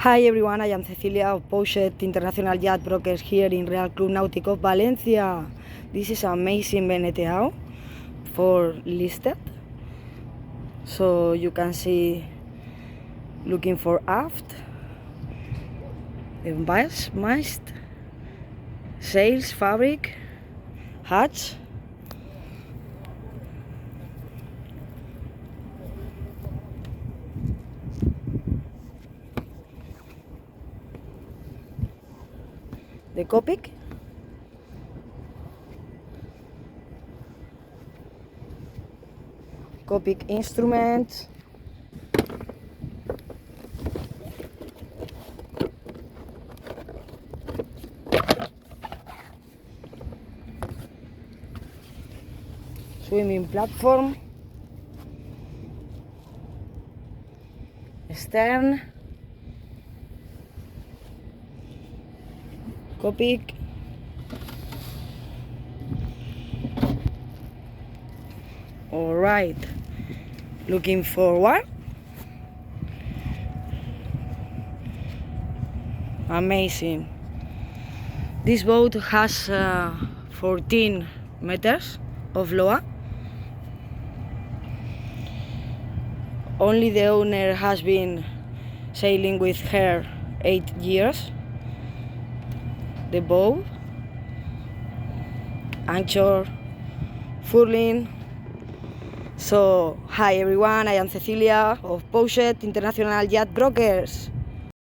Hi everyone, I am Cecilia of Boatshed International Yacht Brokers here in Real Club Náutico Valencia. This is amazing Beneteau for listed. So you can see looking for aft, the mast, sails, fabric, hatch. The cockpit, instruments, swimming platform, stern, cockpit, all right, looking forward, amazing. This boat has 14 meters of loa. Only the owner has been sailing with her 8 years. The bow, anchor, furling. So, hi everyone, I am Cecilia of Boatshed International Yacht Brokers.